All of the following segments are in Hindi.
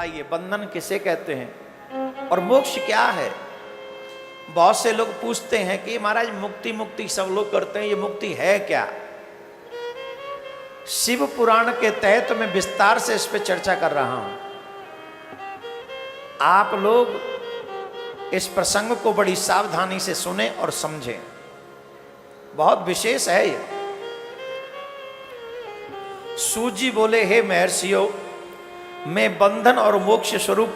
बतलाइए बंधन किसे कहते हैं और मोक्ष क्या है। बहुत से लोग पूछते हैं कि महाराज मुक्ति मुक्ति सब लोग करते हैं, ये मुक्ति है क्या। शिव पुराण के तहत मैं विस्तार से इस पे चर्चा कर रहा हूं। आप लोग इस प्रसंग को बड़ी सावधानी से सुने और समझें, बहुत विशेष है ये। सूत जी बोले, हे महर्षियों, मैं बंधन और मोक्ष स्वरूप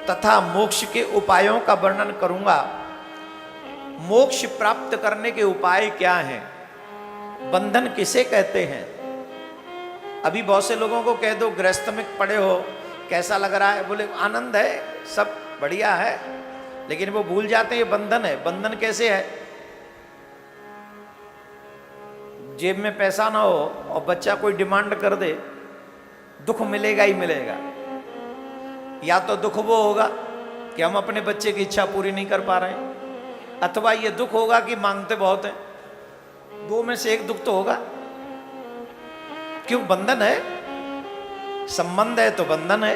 तथा मोक्ष के उपायों का वर्णन करूंगा। मोक्ष प्राप्त करने के उपाय क्या हैं, बंधन किसे कहते हैं। अभी बहुत से लोगों को कह दो गृहस्थ में पड़े हो, कैसा लग रहा है, बोले आनंद है, सब बढ़िया है, लेकिन वो भूल जाते हैं ये बंधन है। बंधन कैसे है, जेब में पैसा ना हो और बच्चा कोई डिमांड कर दे, दुख मिलेगा ही मिलेगा। या तो दुख वो होगा कि हम अपने बच्चे की इच्छा पूरी नहीं कर पा रहे हैं, अथवा ये दुख होगा कि मांगते बहुत हैं। दो में से एक दुख तो होगा। क्यों, बंधन है, संबंध है तो बंधन है,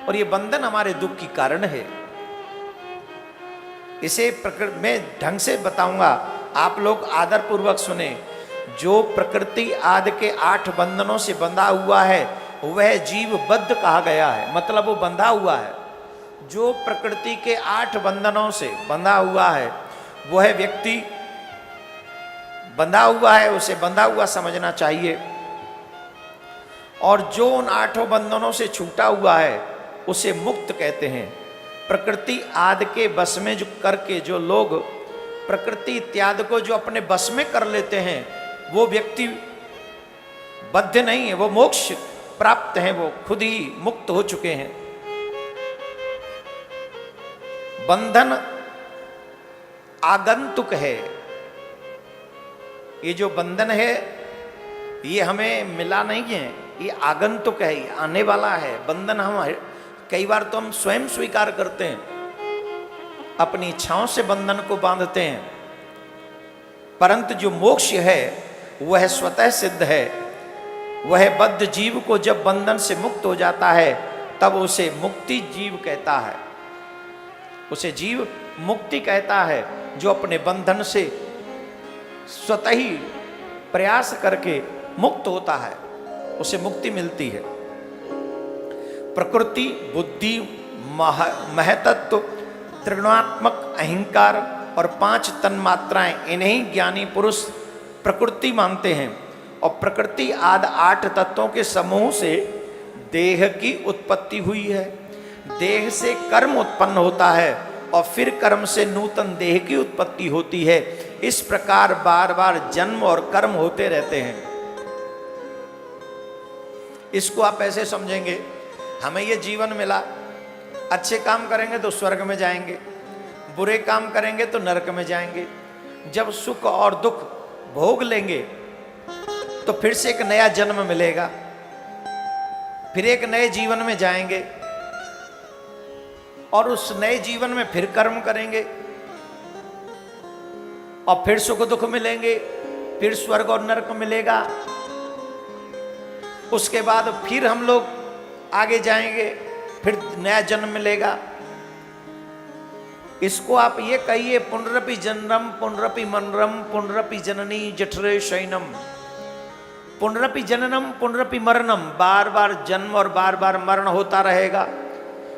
और ये बंधन हमारे दुख की कारण है। इसे प्रकृति में ढंग से बताऊंगा, आप लोग आदर पूर्वक सुने। जो प्रकृति आदि के 8 बंधनों से बंधा हुआ है वह जीव बद्ध कहा गया है, मतलब वो बंधा हुआ है। जो प्रकृति के 8 बंधनों से बंधा हुआ है वह व्यक्ति बंधा हुआ है, उसे बंधा हुआ समझना चाहिए। और जो उन 8 बंधनों से छूटा हुआ है उसे मुक्त कहते हैं। प्रकृति आदि के बस में जो करके जो लोग प्रकृति इत्यादि को जो अपने बस में कर लेते हैं वो व्यक्ति बद्ध नहीं है, वो मोक्ष प्राप्त है, वो खुद ही मुक्त हो चुके हैं। बंधन आगंतुक है। ये जो बंधन है ये हमें मिला नहीं है, ये आगंतुक है, ये आने वाला है। बंधन हम कई बार तो हम स्वयं स्वीकार करते हैं, अपनी इच्छाओं से बंधन को बांधते हैं, परंतु जो मोक्ष है वह स्वतः सिद्ध है। वह बद्ध जीव को जब बंधन से मुक्त हो जाता है तब उसे मुक्ति जीव कहता है, उसे जीव मुक्ति कहता है। जो अपने बंधन से स्वतः ही प्रयास करके मुक्त होता है उसे मुक्ति मिलती है। प्रकृति, बुद्धि, महतत्व, त्रिगुणात्मक अहंकार और 5 तन्मात्राएं, इन्हीं ज्ञानी पुरुष प्रकृति मानते हैं। और प्रकृति आदि 8 तत्वों के समूह से देह की उत्पत्ति हुई है। देह से कर्म उत्पन्न होता है और फिर कर्म से नूतन देह की उत्पत्ति होती है। इस प्रकार बार बार जन्म और कर्म होते रहते हैं। इसको आप ऐसे समझेंगे, हमें ये जीवन मिला, अच्छे काम करेंगे तो स्वर्ग में जाएंगे, बुरे काम करेंगे तो नरक में जाएंगे। जब सुख और दुख भोग लेंगे तो फिर से एक नया जन्म मिलेगा, फिर एक नए जीवन में जाएंगे और उस नए जीवन में फिर कर्म करेंगे और फिर सुख दुख मिलेंगे, फिर स्वर्ग और नरक मिलेगा। उसके बाद फिर हम लोग आगे जाएंगे, फिर नया जन्म मिलेगा। इसको आप ये कहिए, पुनरपि जन्मम पुनरपि मनरम पुनरपि जननी जठरे शयनम। पुनरपि जननम पुनरपि मरणम, बार बार जन्म और बार बार मरण होता रहेगा।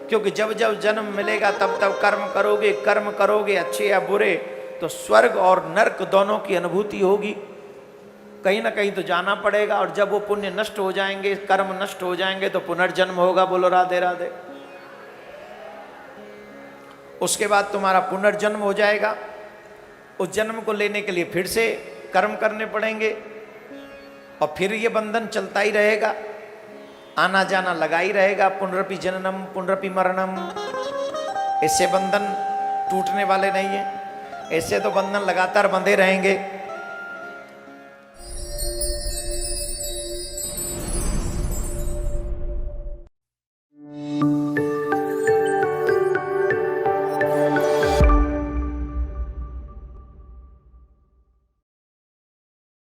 क्योंकि जब जब जन्म मिलेगा तब तब कर्म करोगे अच्छे या बुरे, तो स्वर्ग और नरक दोनों की अनुभूति होगी। कहीं ना कहीं तो जाना पड़ेगा, और जब वो पुण्य नष्ट हो जाएंगे, कर्म नष्ट हो जाएंगे, तो पुनर्जन्म होगा। बोलो राधे राधे। उसके बाद तुम्हारा पुनर्जन्म हो जाएगा। उस जन्म को लेने के लिए फिर से कर्म करने पड़ेंगे और फिर ये बंधन चलता ही रहेगा, आना जाना लगा ही रहेगा। पुनरपि जननम पुनरपि मरणम, इससे बंधन टूटने वाले नहीं है, ऐसे तो बंधन लगातार बंधे रहेंगे।